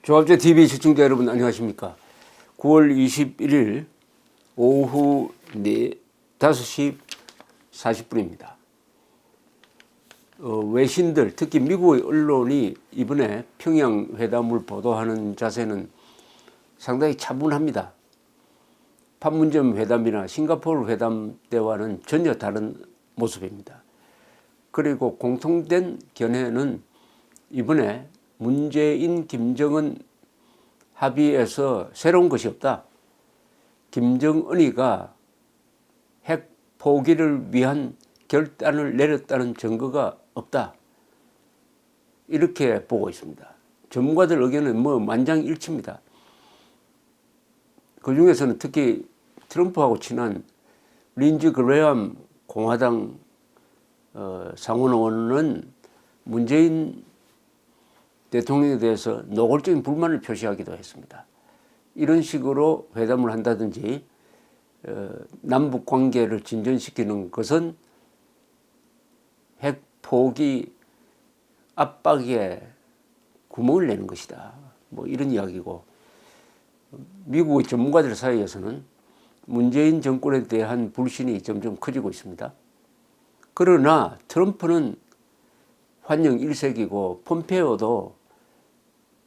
조합제TV 시청자 여러분 안녕하십니까. 9월 21일 오후 5시 40분입니다. 외신들 특히 미국의 언론이 이번에 평양 회담을 보도하는 자세는 상당히 차분합니다. 판문점 회담이나 싱가포르 회담 때와는 전혀 다른 모습입니다. 그리고 공통된 견해는 이번에 문재인, 김정은 합의에서 새로운 것이 없다. 김정은이가 핵 포기를 위한 결단을 내렸다는 증거가 없다. 이렇게 보고 있습니다. 전문가들 의견은 만장일치입니다. 그 중에서는 특히 트럼프하고 친한 린지 그레엄 공화당 상원의원은 문재인 대통령에 대해서 노골적인 불만을 표시하기도 했습니다. 이런 식으로 회담을 한다든지 남북 관계를 진전시키는 것은 핵 포기 압박에 구멍을 내는 것이다. 이런 이야기고, 미국의 전문가들 사이에서는 문재인 정권에 대한 불신이 점점 커지고 있습니다. 그러나 트럼프는 환영 일색이고 폼페오도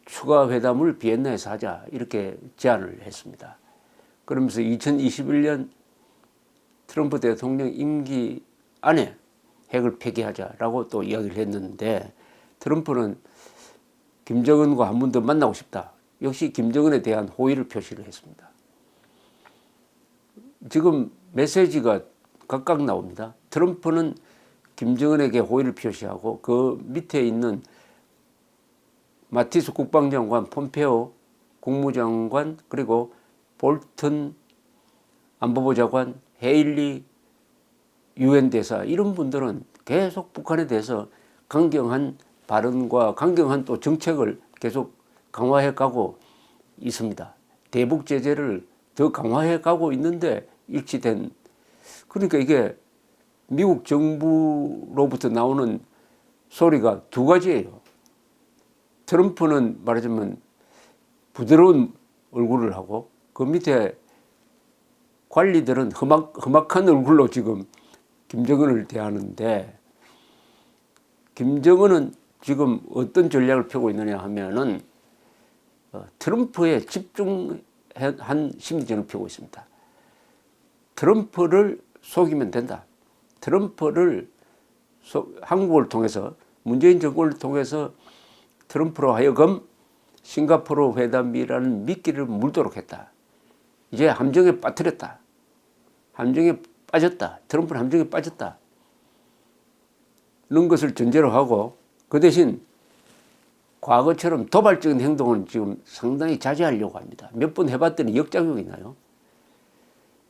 추가 회담을 비엔나에서 하자 이렇게 제안을 했습니다. 그러면서 2021년 트럼프 대통령 임기 안에 핵을 폐기하자라고 또 이야기를 했는데, 트럼프는 김정은과 한 번 더 만나고 싶다. 역시 김정은에 대한 호의를 표시를 했습니다. 지금 메시지가 각각 나옵니다. 트럼프는 김정은에게 호의를 표시하고 그 밑에 있는 마티스 국방장관, 폼페오 국무장관, 그리고 볼튼 안보부 장관, 헤일리 유엔 대사, 이런 분들은 계속 북한에 대해서 강경한 발언과 강경한 또 정책을 계속 강화해 가고 있습니다. 대북 제재를 더 강화해 가고 있는데 일치된, 그러니까 이게 미국 정부로부터 나오는 소리가 두 가지예요. 트럼프는 말하자면 부드러운 얼굴을 하고 그 밑에 관리들은 험악한 얼굴로 지금 김정은을 대하는데, 김정은은 지금 어떤 전략을 펴고 있느냐 하면은 트럼프에 집중한 심리전을 펴고 있습니다. 트럼프를 속이면 된다. 트럼프를 한국을 통해서, 문재인 정권을 통해서 트럼프로 하여금 싱가포르 회담이라는 미끼를 물도록 했다. 이제 함정에 빠뜨렸다. 함정에 빠졌다. 트럼프는 함정에 빠졌다. 이런 것을 전제로 하고, 그 대신 과거처럼 도발적인 행동은 지금 상당히 자제하려고 합니다. 몇 번 해봤더니 역작용이 나요.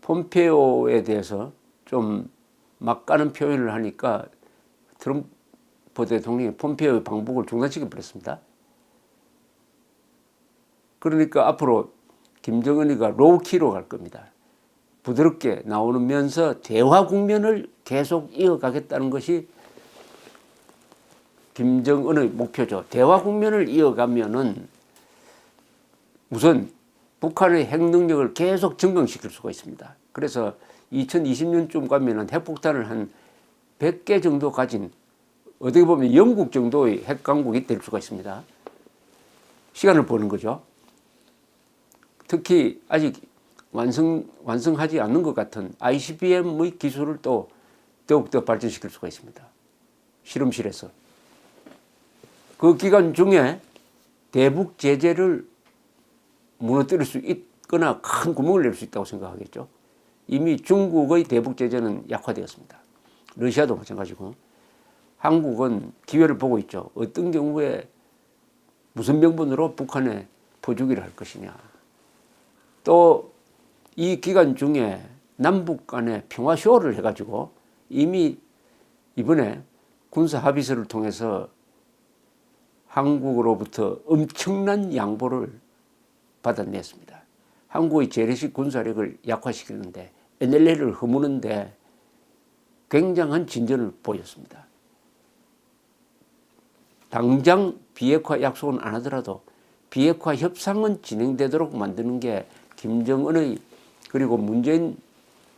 폼페오에 대해서 좀 막가는 표현을 하니까 트럼프 대통령이 폼페오의 방북을 중단시켜 버렸습니다. 그러니까 앞으로 김정은이가 로우키로 갈 겁니다. 부드럽게 나오면서 대화 국면을 계속 이어가겠다는 것이 김정은의 목표죠. 대화 국면을 이어가면은 우선 북한의 핵 능력을 계속 증강시킬 수가 있습니다. 그래서 2020년쯤 가면은 핵폭탄을 한 100개 정도 가진, 어떻게 보면 영국 정도의 핵 강국이 될 수가 있습니다. 시간을 보는 거죠. 특히 아직 완성하지 않는 것 같은 ICBM의 기술을 또 더욱더 발전시킬 수가 있습니다. 실험실에서. 그 기간 중에 대북 제재를 무너뜨릴 수 있거나 큰 구멍을 낼 수 있다고 생각하겠죠. 이미 중국의 대북 제재는 약화되었습니다. 러시아도 마찬가지고. 한국은 기회를 보고 있죠. 어떤 경우에 무슨 명분으로 북한에 포주기를 할 것이냐. 또 이 기간 중에 남북 간에 평화쇼를 해가지고 이미 이번에 군사 합의서를 통해서 한국으로부터 엄청난 양보를 받아냈습니다. 한국의 재래식 군사력을 약화시키는데, NLL을 허무는데 굉장한 진전을 보였습니다. 당장 비핵화 약속은 안 하더라도 비핵화 협상은 진행되도록 만드는 게 김정은의 그리고 문재인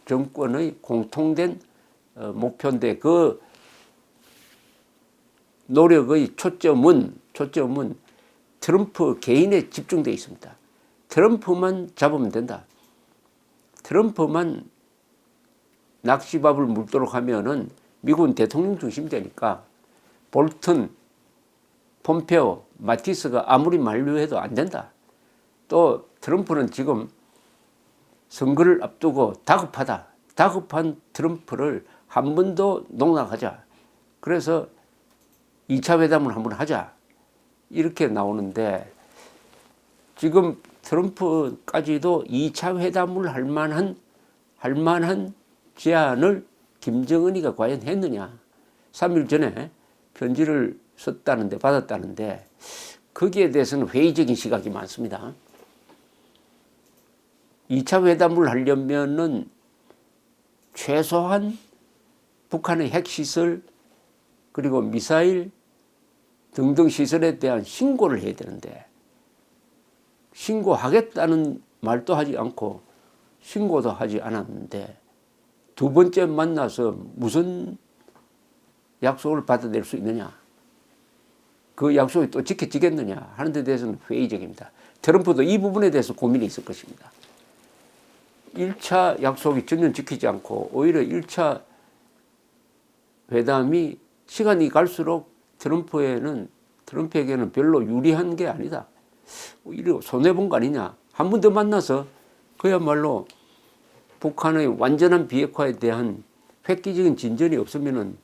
정권의 공통된 목표인데 그 노력의 초점은 트럼프 개인에 집중되어 있습니다. 트럼프만 잡으면 된다. 트럼프만 낚시밥을 물도록 하면은 미국은 대통령 중심되니까 볼튼, 폼페오, 마티스가 아무리 만류해도 안 된다. 또 트럼프는 지금 선거를 앞두고 다급하다. 다급한 트럼프를 한 번 더 농락하자. 그래서 2차 회담을 한번 하자. 이렇게 나오는데 지금 트럼프까지도 2차 회담을 할 만한 제안을 김정은이가 과연 했느냐. 3일 전에 편지를 썼다는데 받았다는데 거기에 대해서는 회의적인 시각이 많습니다. 2차 회담을 하려면은 최소한 북한의 핵시설 그리고 미사일 등등 시설에 대한 신고를 해야 되는데 신고하겠다는 말도 하지 않고 신고도 하지 않았는데 두 번째 만나서 무슨 약속을 받아낼 수 있느냐. 그 약속이 또 지켜지겠느냐 하는 데 대해서는 회의적입니다. 트럼프도 이 부분에 대해서 고민이 있을 것입니다. 1차 약속이 전혀 지키지 않고 오히려 1차 회담이 시간이 갈수록 트럼프에게는 별로 유리한 게 아니다. 오히려 손해본 거 아니냐. 한 번 더 만나서 그야말로 북한의 완전한 비핵화에 대한 획기적인 진전이 없으면은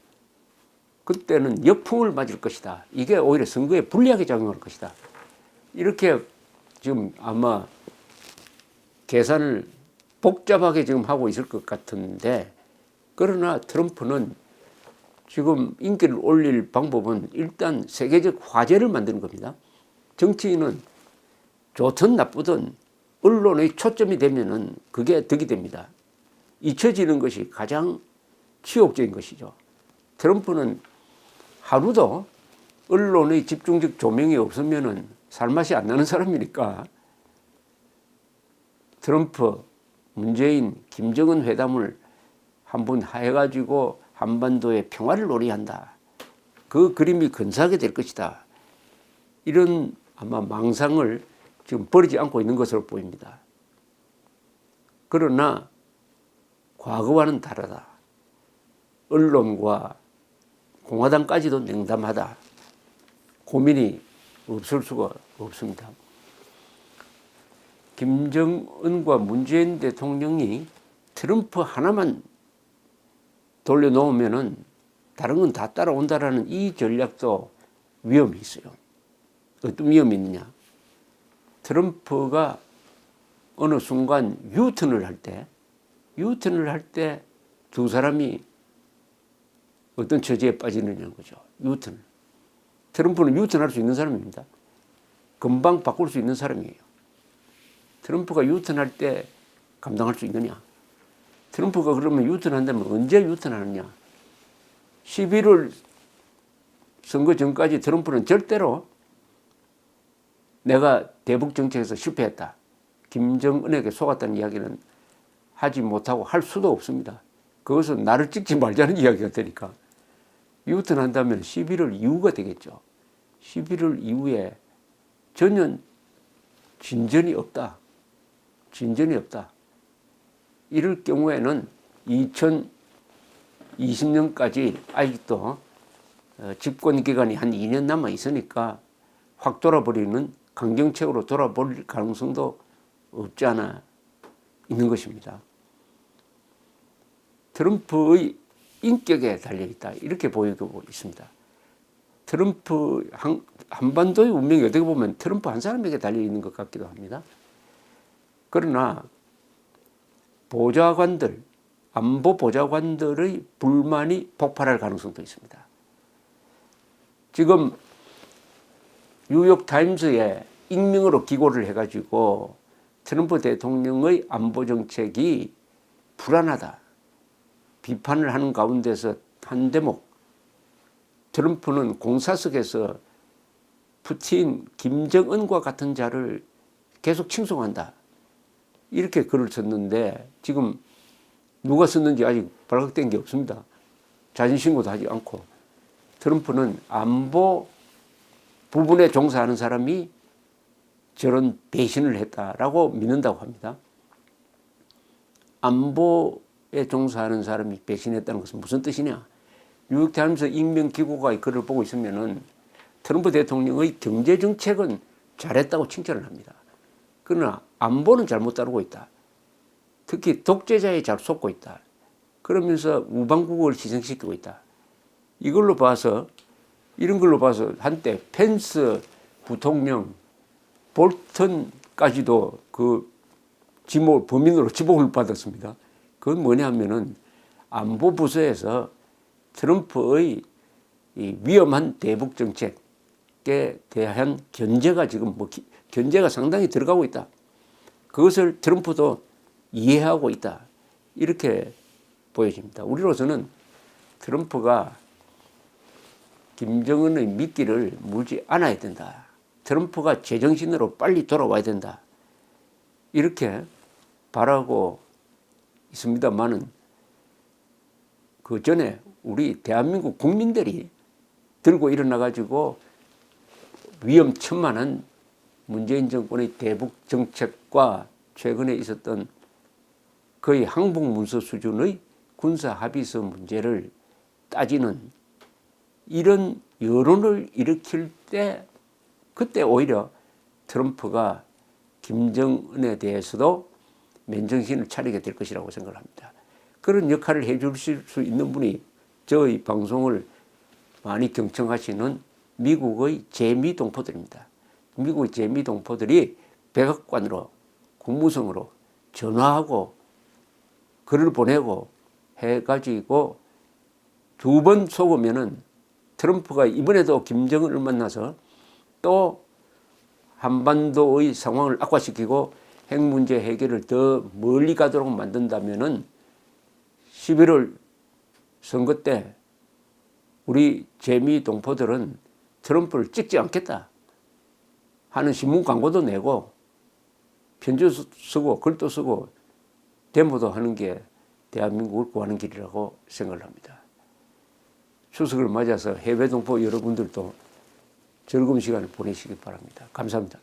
그때는 역풍을 맞을 것이다. 이게 오히려 선거에 불리하게 작용할 것이다. 이렇게 지금 아마 계산을 복잡하게 지금 하고 있을 것 같은데 그러나 트럼프는 지금 인기를 올릴 방법은 일단 세계적 화제를 만드는 겁니다. 정치인은 좋든 나쁘든 언론의 초점이 되면은 그게 득이 됩니다. 잊혀지는 것이 가장 치욕적인 것이죠. 트럼프는 하루도 언론의 집중적 조명이 없으면은 살맛이 안 나는 사람이니까 트럼프, 문재인, 김정은 회담을 한번 해가지고 한반도의 평화를 논의한다. 그 그림이 근사하게 될 것이다. 이런 아마 망상을 지금 버리지 않고 있는 것으로 보입니다. 그러나 과거와는 다르다. 언론과 공화당까지도 냉담하다. 고민이 없을 수가 없습니다. 김정은과 문재인 대통령이 트럼프 하나만 돌려놓으면은 다른 건 다 따라온다라는 이 전략도 위험이 있어요. 어떤 위험이 있느냐. 트럼프가 어느 순간 유턴을 할 때 두 사람이 어떤 처지에 빠지느냐는 거죠. 유턴. 트럼프는 유턴할 수 있는 사람입니다. 금방 바꿀 수 있는 사람이에요. 트럼프가 유턴할 때 감당할 수 있느냐. 트럼프가 그러면 유턴한다면 언제 유턴하느냐. 11월 선거 전까지 트럼프는 절대로 내가 대북 정책에서 실패했다. 김정은에게 속았다는 이야기는 하지 못하고 할 수도 없습니다. 그것은 나를 찍지 말자는 이야기가 되니까. 유턴한다면 11월 이후가 되겠죠. 11월 이후에 전혀 진전이 없다. 이럴 경우에는 2020년까지 아직도 집권 기간이 한 2년 남아 있으니까 확 돌아버리는 강경책으로 돌아버릴 가능성도 없지 않아 있는 것입니다. 트럼프의 인격에 달려있다. 이렇게 보이고 있습니다. 트럼프 한반도의 운명이 어떻게 보면 트럼프 한 사람에게 달려있는 것 같기도 합니다. 그러나 안보 보좌관들의 불만이 폭발할 가능성도 있습니다. 지금 뉴욕타임스에 익명으로 기고를 해가지고 트럼프 대통령의 안보 정책이 불안하다. 비판을 하는 가운데서 한 대목, 트럼프는 공사석에서 푸틴, 김정은과 같은 자를 계속 칭송한다. 이렇게 글을 썼는데 지금 누가 썼는지 아직 발각된 게 없습니다. 자진신고도 하지 않고. 트럼프는 안보 부분에 종사하는 사람이 저런 배신을 했다라고 믿는다고 합니다. 안보에 종사하는 사람이 배신했다는 것은 무슨 뜻이냐? 뉴욕타임스 익명기고가 글을 보고 있으면은 트럼프 대통령의 경제정책은 잘했다고 칭찬을 합니다. 그러나 안보는 잘못 다루고 있다. 특히 독재자에 잘 속고 있다. 그러면서 우방국을 희생시키고 있다. 이런 걸로 봐서 한때 펜스 부통령, 볼턴까지도 그 범인으로 지목을 받았습니다. 그건 뭐냐 하면은 안보부서에서 트럼프의 이 위험한 대북 정책에 대한 견제가 지금 견제가 상당히 들어가고 있다. 그것을 트럼프도 이해하고 있다. 이렇게 보여집니다. 우리로서는 트럼프가 김정은의 미끼를 물지 않아야 된다. 트럼프가 제정신으로 빨리 돌아와야 된다. 이렇게 바라고 있습니다만은 그 전에 우리 대한민국 국민들이 들고 일어나가지고 위험천만한 문재인 정권의 대북 정책과 최근에 있었던 거의 항복문서 수준의 군사합의서 문제를 따지는 이런 여론을 일으킬 때 그때 오히려 트럼프가 김정은에 대해서도 맨정신을 차리게 될 것이라고 생각을 합니다. 그런 역할을 해 주실 수 있는 분이 저희 방송을 많이 경청하시는 미국의 재미동포들입니다. 미국의 재미동포들이 백악관으로 국무성으로 전화하고 글을 보내고 해가지고 2번 속으면은 트럼프가 이번에도 김정은을 만나서 또 한반도의 상황을 악화시키고 핵 문제 해결을 더 멀리 가도록 만든다면은 11월 선거 때 우리 재미 동포들은 트럼프를 찍지 않겠다 하는 신문 광고도 내고 편지도 쓰고 글도 쓰고 데모도 하는 게 대한민국을 구하는 길이라고 생각을 합니다. 추석을 맞아서 해외 동포 여러분들도 즐거운 시간을 보내시기 바랍니다. 감사합니다.